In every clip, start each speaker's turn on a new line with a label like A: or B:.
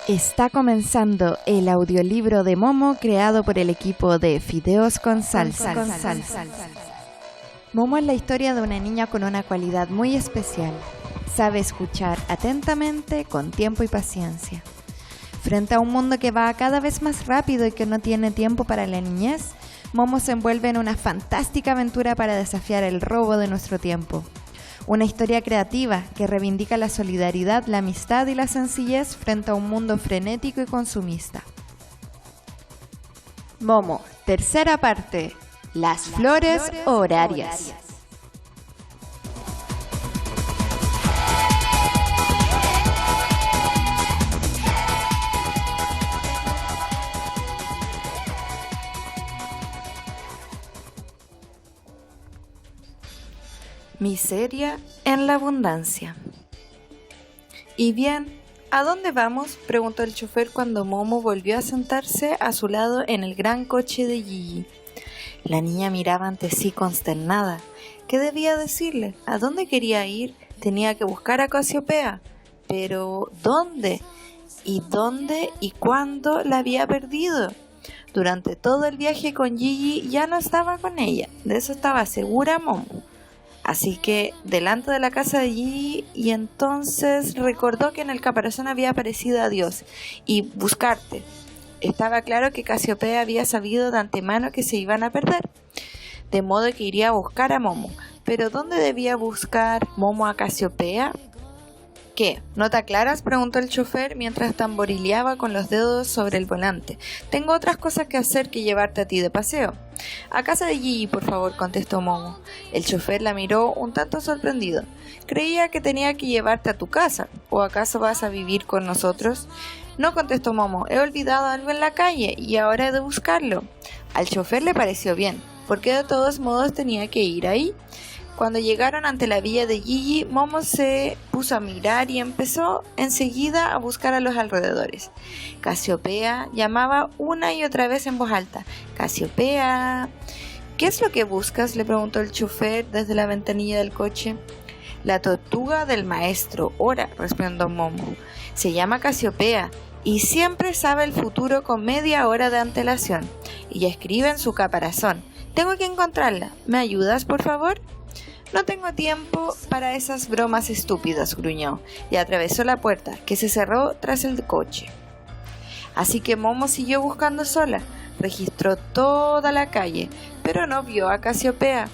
A: Está comenzando el audiolibro de Momo creado por el equipo de Fideos con Salsa. Momo es la historia de una niña con una cualidad muy especial. Sabe escuchar atentamente, con tiempo y paciencia. Frente a un mundo que va cada vez más rápido y que no tiene tiempo para la niñez, Momo se envuelve en una fantástica aventura para desafiar el robo de nuestro tiempo. Una historia creativa que reivindica la solidaridad, la amistad y la sencillez frente a un mundo frenético y consumista. Momo, tercera parte, las flores horarias. Miseria en la abundancia. ¿Y bien, a dónde vamos?, preguntó el chofer cuando Momo volvió a sentarse a su lado en el gran coche de Gigi. La niña miraba ante sí consternada. ¿Qué debía decirle? ¿A dónde quería ir? Tenía que buscar a Casiopea. Pero ¿dónde? ¿Y dónde y cuándo la había perdido? Durante todo el viaje con Gigi ya no estaba con ella, de eso estaba segura Momo. Así que delante de la casa de Gigi, y entonces recordó que en el caparazón había aparecido a Dios y buscarte. Estaba claro que Casiopea había sabido de antemano que se iban a perder, de modo que iría a buscar a Momo. ¿Pero dónde debía buscar Momo a Casiopea? ¿Qué? ¿No te aclaras?, preguntó el chofer mientras tamborileaba con los dedos sobre el volante. Tengo otras cosas que hacer que llevarte a ti de paseo. A casa de Gigi, por favor, contestó Momo. El chofer la miró un tanto sorprendido. Creía que tenía que llevarte a tu casa. ¿O acaso vas a vivir con nosotros? No, contestó Momo. He olvidado algo en la calle y ahora he de buscarlo. Al chofer le pareció bien, porque de todos modos tenía que ir ahí. Cuando llegaron ante la villa de Gigi, Momo se puso a mirar y empezó enseguida a buscar a los alrededores. Casiopea llamaba una y otra vez en voz alta. ¡Casiopea! ¿Qué es lo que buscas?, le preguntó el chofer desde la ventanilla del coche. La tortuga del maestro, Ora, respondió Momo. Se llama Casiopea y siempre sabe el futuro con media hora de antelación. Y escribe en su caparazón. Tengo que encontrarla. ¿Me ayudas, por favor? No tengo tiempo para esas bromas estúpidas, gruñó, y atravesó la puerta, que se cerró tras el coche. Así que Momo siguió buscando sola, registró toda la calle, pero no vio a Casiopea.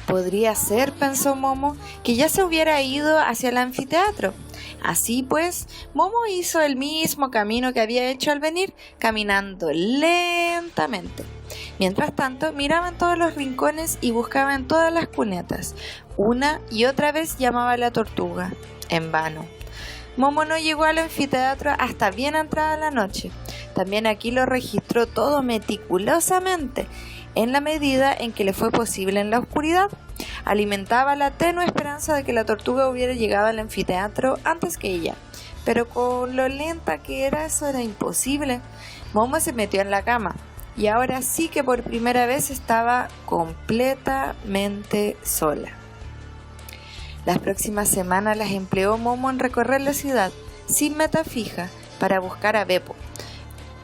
A: Podría ser, pensó Momo, que ya se hubiera ido hacia el anfiteatro. Así pues, Momo hizo el mismo camino que había hecho al venir, caminando lentamente. Mientras tanto, miraba en todos los rincones y buscaba en todas las cunetas. Una y otra vez llamaba a la tortuga. En vano. Momo no llegó al anfiteatro hasta bien entrada la noche. También aquí lo registró todo meticulosamente, en la medida en que le fue posible en la oscuridad. Alimentaba la tenue esperanza de que la tortuga hubiera llegado al anfiteatro antes que ella. Pero con lo lenta que era, eso era imposible. Momo se metió en la cama. Y ahora sí que por primera vez estaba completamente sola. Las próximas semanas las empleó Momo en recorrer la ciudad, sin meta fija, para buscar a Beppo.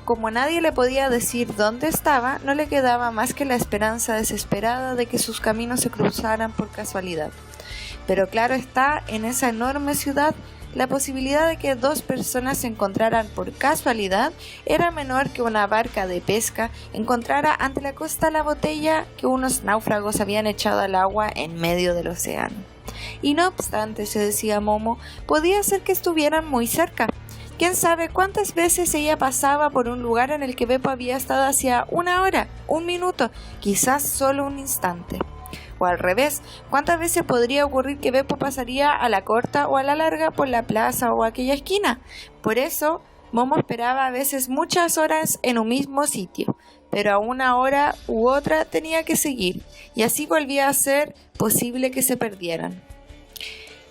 A: Como nadie le podía decir dónde estaba, no le quedaba más que la esperanza desesperada de que sus caminos se cruzaran por casualidad. Pero claro está, en esa enorme ciudad, la posibilidad de que dos personas se encontraran por casualidad era menor que una barca de pesca encontrara ante la costa la botella que unos náufragos habían echado al agua en medio del océano. Y no obstante, se decía Momo, podía ser que estuvieran muy cerca. ¿Quién sabe cuántas veces ella pasaba por un lugar en el que Beppo había estado hacía una hora, un minuto, quizás solo un instante? O al revés, ¿cuántas veces podría ocurrir que Beppo pasaría a la corta o a la larga por la plaza o aquella esquina? Por eso, Momo esperaba a veces muchas horas en un mismo sitio, pero a una hora u otra tenía que seguir, y así volvía a ser posible que se perdieran.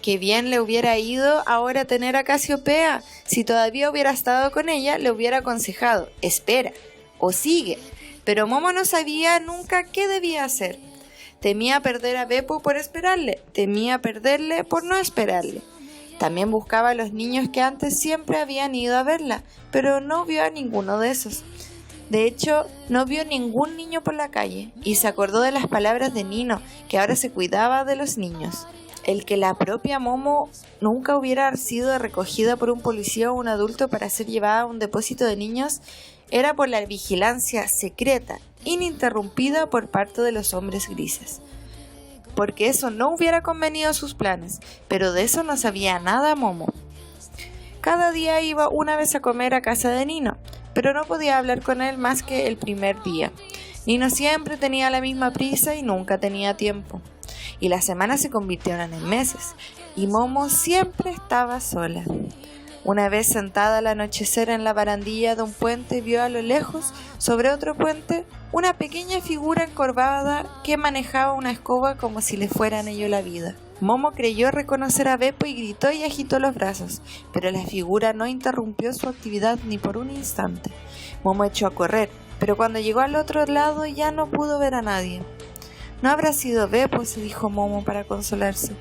A: Qué bien le hubiera ido ahora tener a Casiopea. Si todavía hubiera estado con ella, le hubiera aconsejado, espera, o sigue. Pero Momo no sabía nunca qué debía hacer. Temía perder a Beppo por esperarle, temía perderle por no esperarle. También buscaba a los niños que antes siempre habían ido a verla, pero no vio a ninguno de esos. De hecho, no vio ningún niño por la calle y se acordó de las palabras de Nino, que ahora se cuidaba de los niños. El que la propia Momo nunca hubiera sido recogida por un policía o un adulto para ser llevada a un depósito de niños era por la vigilancia secreta, ininterrumpida por parte de los hombres grises. Porque eso no hubiera convenido a sus planes, pero de eso no sabía nada Momo. Cada día iba una vez a comer a casa de Nino, pero no podía hablar con él más que el primer día. Nino siempre tenía la misma prisa y nunca tenía tiempo. Y las semanas se convirtieron en meses, y Momo siempre estaba sola. Una vez sentada al anochecer en la barandilla de un puente, vio a lo lejos, sobre otro puente, una pequeña figura encorvada que manejaba una escoba como si le fuera en ello la vida. Momo creyó reconocer a Beppo y gritó y agitó los brazos, pero la figura no interrumpió su actividad ni por un instante. Momo echó a correr, pero cuando llegó al otro lado ya no pudo ver a nadie. «No habrá sido Beppo», se dijo Momo para consolarse.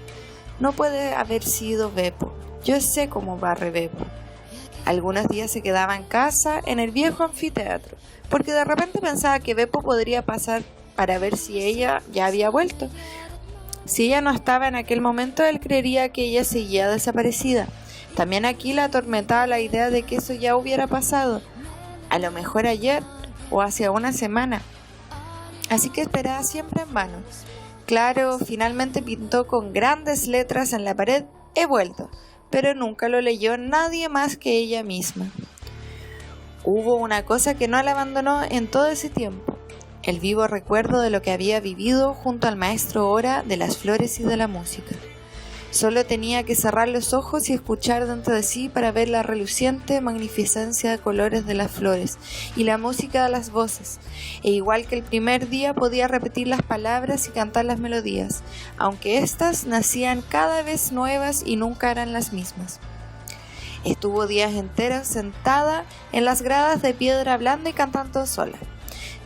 A: «No puede haber sido Beppo. Yo sé cómo barre Beppo». Algunos días se quedaba en casa, en el viejo anfiteatro, porque de repente pensaba que Beppo podría pasar para ver si ella ya había vuelto. Si ella no estaba en aquel momento, él creería que ella seguía desaparecida. También aquí la atormentaba la idea de que eso ya hubiera pasado, a lo mejor ayer o hace una semana. Así que esperaba siempre en vano. Claro, finalmente pintó con grandes letras en la pared: «He vuelto», pero nunca lo leyó nadie más que ella misma. Hubo una cosa que no la abandonó en todo ese tiempo: el vivo recuerdo de lo que había vivido junto al maestro Ora de las flores y de la música. Solo tenía que cerrar los ojos y escuchar dentro de sí para ver la reluciente magnificencia de colores de las flores y la música de las voces, e igual que el primer día podía repetir las palabras y cantar las melodías, aunque éstas nacían cada vez nuevas y nunca eran las mismas. Estuvo días enteros sentada en las gradas de piedra blanda y cantando sola.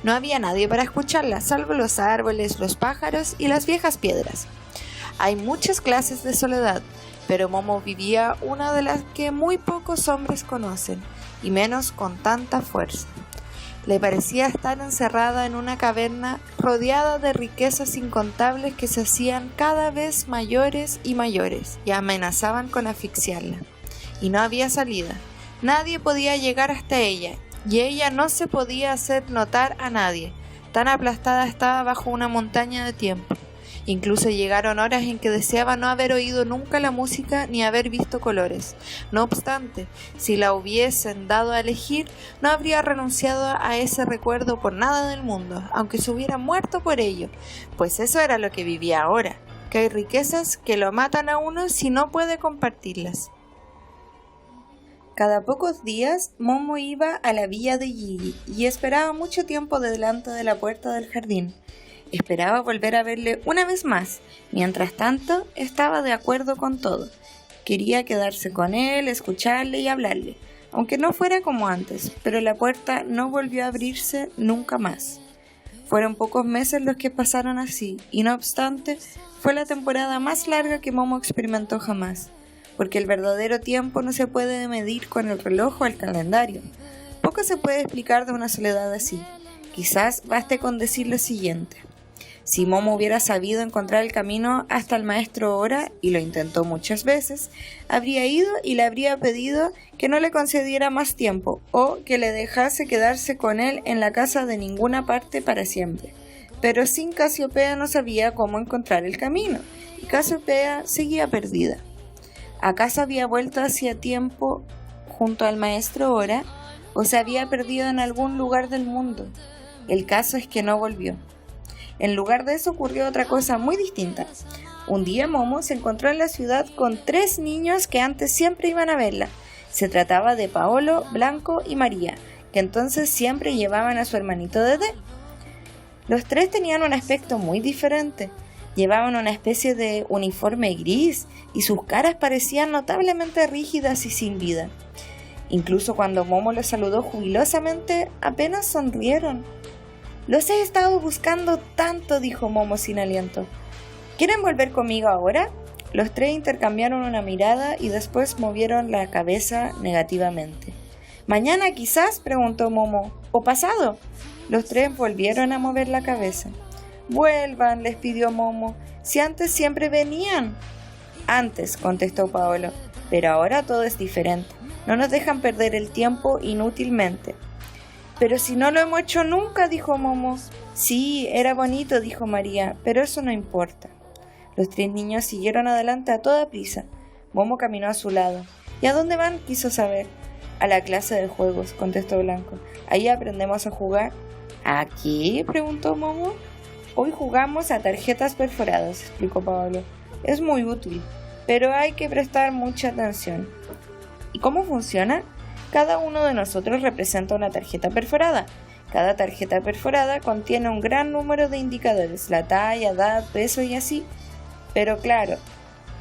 A: No había nadie para escucharla, salvo los árboles, los pájaros y las viejas piedras. Hay muchas clases de soledad, pero Momo vivía una de las que muy pocos hombres conocen, y menos con tanta fuerza. Le parecía estar encerrada en una caverna rodeada de riquezas incontables que se hacían cada vez mayores y amenazaban con asfixiarla. Y no había salida. Nadie podía llegar hasta ella, y ella no se podía hacer notar a nadie. Tan aplastada estaba bajo una montaña de tiempo. Incluso llegaron horas en que deseaba no haber oído nunca la música ni haber visto colores. No obstante, si la hubiesen dado a elegir, no habría renunciado a ese recuerdo por nada del mundo, aunque se hubiera muerto por ello, pues eso era lo que vivía ahora, que hay riquezas que lo matan a uno si no puede compartirlas. Cada pocos días, Momo iba a la villa de Gigi y esperaba mucho tiempo delante de la puerta del jardín. Esperaba volver a verle una vez más. Mientras tanto, estaba de acuerdo con todo. Quería quedarse con él, escucharle y hablarle, aunque no fuera como antes, pero la puerta no volvió a abrirse nunca más. Fueron pocos meses los que pasaron así, y no obstante, fue la temporada más larga que Momo experimentó jamás, porque el verdadero tiempo no se puede medir con el reloj o el calendario. Poco se puede explicar de una soledad así. Quizás baste con decir lo siguiente. Si Momo hubiera sabido encontrar el camino hasta el maestro Ora, y lo intentó muchas veces, habría ido y le habría pedido que no le concediera más tiempo, o que le dejase quedarse con él en la casa de ninguna parte para siempre. Pero sin Casiopea no sabía cómo encontrar el camino, y Casiopea seguía perdida. ¿Acaso había vuelto hacía tiempo junto al maestro Ora, o se había perdido en algún lugar del mundo? El caso es que no volvió. En lugar de eso ocurrió otra cosa muy distinta. Un día Momo se encontró en la ciudad con 3 niños que antes siempre iban a verla. Se trataba de Paolo, Blanco y María, que entonces siempre llevaban a su hermanito Dedé. Los 3 tenían un aspecto muy diferente. Llevaban una especie de uniforme gris y sus caras parecían notablemente rígidas y sin vida. Incluso cuando Momo los saludó jubilosamente, apenas sonrieron. «Los he estado buscando tanto», dijo Momo sin aliento. «¿Quieren volver conmigo ahora? Los tres intercambiaron una mirada y después movieron la cabeza negativamente. ¿Mañana quizás?, preguntó Momo. ¿O pasado? Los tres volvieron a mover la cabeza. Vuelvan, les pidió Momo. Si antes siempre venían. Antes, contestó Paolo, pero ahora todo es diferente. No nos dejan perder el tiempo inútilmente. Pero si no lo hemos hecho nunca, dijo Momo. Sí, era bonito, dijo María, pero eso no importa. Los tres niños siguieron adelante a toda prisa. Momo caminó a su lado. ¿Y a dónde van?, quiso saber. A la clase de juegos, contestó Blanco. Ahí aprendemos a jugar. ¿A qué?, preguntó Momo. Hoy jugamos a tarjetas perforadas, explicó Paolo. Es muy útil, pero hay que prestar mucha atención. ¿Y cómo funciona? Cada uno de nosotros representa una tarjeta perforada. Cada tarjeta perforada contiene un gran número de indicadores, la talla, edad, peso y así. Pero claro,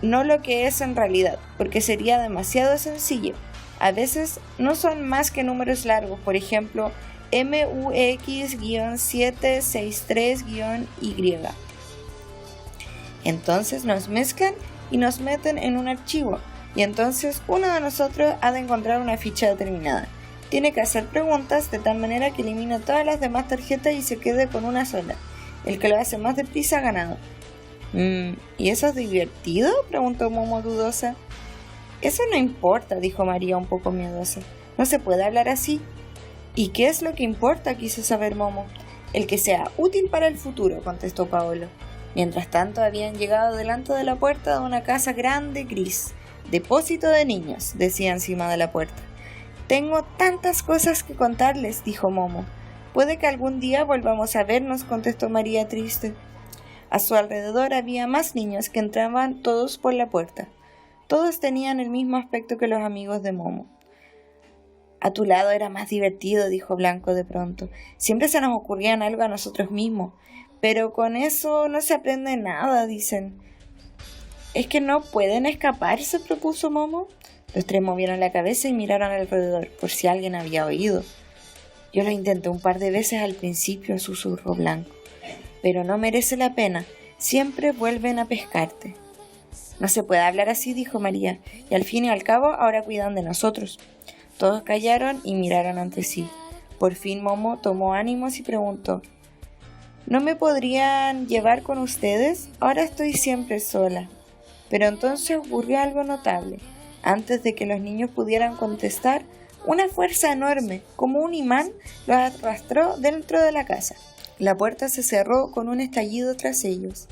A: no lo que es en realidad, porque sería demasiado sencillo. A veces no son más que números largos, por ejemplo, MUX-763-Y. Entonces nos mezclan y nos meten en un archivo, y entonces uno de nosotros ha de encontrar una ficha determinada. Tiene que hacer preguntas de tal manera que elimina todas las demás tarjetas y se quede con una sola. El que lo hace más deprisa ha ganado. ¿Y eso es divertido?, preguntó Momo dudosa. Eso no importa, dijo María un poco miedosa. No se puede hablar así. ¿Y qué es lo que importa?, quiso saber Momo. El que sea útil para el futuro, contestó Paolo. Mientras tanto habían llegado delante de la puerta de una casa grande gris. Depósito de niños, decía encima de la puerta. Tengo tantas cosas que contarles, dijo Momo. Puede que algún día volvamos a vernos, contestó María triste. A su alrededor había más niños que entraban todos por la puerta. Todos tenían el mismo aspecto que los amigos de Momo. A tu lado era más divertido, dijo Blanco de pronto. Siempre se nos ocurrían algo a nosotros mismos, pero con eso no se aprende nada, dicen. ¿Es que no pueden escaparse?, propuso Momo. Los tres movieron la cabeza y miraron alrededor, por si alguien había oído. Yo lo intenté un par de veces al principio, susurró Blanco. Pero no merece la pena, siempre vuelven a pescarte. No se puede hablar así, dijo María, y al fin y al cabo ahora cuidan de nosotros. Todos callaron y miraron ante sí. Por fin Momo tomó ánimos y preguntó, ¿no me podrían llevar con ustedes? Ahora estoy siempre sola. Pero entonces ocurrió algo notable. Antes de que los niños pudieran contestar, una fuerza enorme, como un imán, los arrastró dentro de la casa. La puerta se cerró con un estallido tras ellos.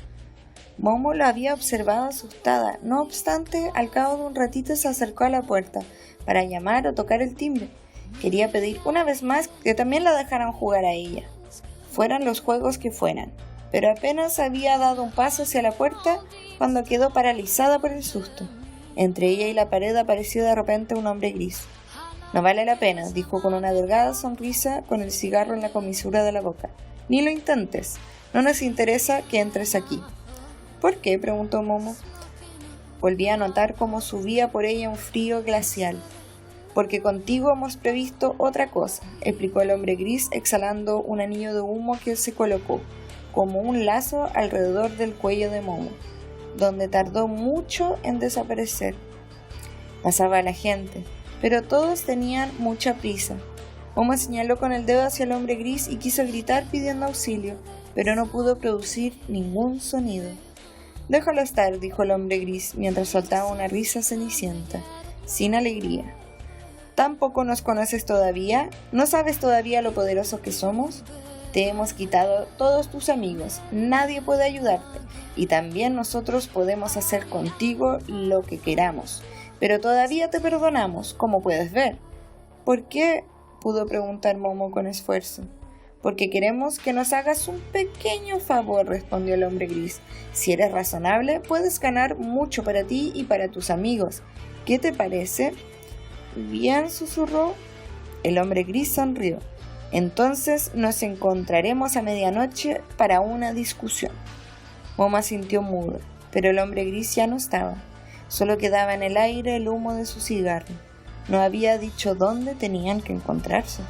A: Momo lo había observado asustada. No obstante, al cabo de un ratito se acercó a la puerta para llamar o tocar el timbre. Quería pedir una vez más que también la dejaran jugar a ella, fueran los juegos que fueran, pero apenas había dado un paso hacia la puerta cuando quedó paralizada por el susto. Entre ella y la pared apareció de repente un hombre gris. No vale la pena, dijo con una delgada sonrisa, con el cigarro en la comisura de la boca. Ni lo intentes, no nos interesa que entres aquí. ¿Por qué?, preguntó Momo. Volví a notar cómo subía por ella un frío glacial. Porque contigo hemos previsto otra cosa, explicó el hombre gris, exhalando un anillo de humo que se colocó, como un lazo alrededor del cuello de Momo, donde tardó mucho en desaparecer. Pasaba la gente, pero todos tenían mucha prisa. Momo señaló con el dedo hacia el hombre gris y quiso gritar pidiendo auxilio, pero no pudo producir ningún sonido. «Déjalo estar», dijo el hombre gris, mientras soltaba una risa cenicienta, sin alegría. ¿Tampoco nos conoces todavía? ¿No sabes todavía lo poderosos que somos? Te hemos quitado todos tus amigos, nadie puede ayudarte, y también nosotros podemos hacer contigo lo que queramos, pero todavía te perdonamos, como puedes ver. ¿Por qué?, pudo preguntar Momo con esfuerzo. Porque queremos que nos hagas un pequeño favor, respondió el hombre gris. Si eres razonable, puedes ganar mucho para ti y para tus amigos. ¿Qué te parece? Bien, susurró. El hombre gris sonrió. Entonces nos encontraremos a medianoche para una discusión. Momo sintió mudo, pero el hombre gris ya no estaba. Solo quedaba en el aire el humo de su cigarro. No había dicho dónde tenían que encontrarse.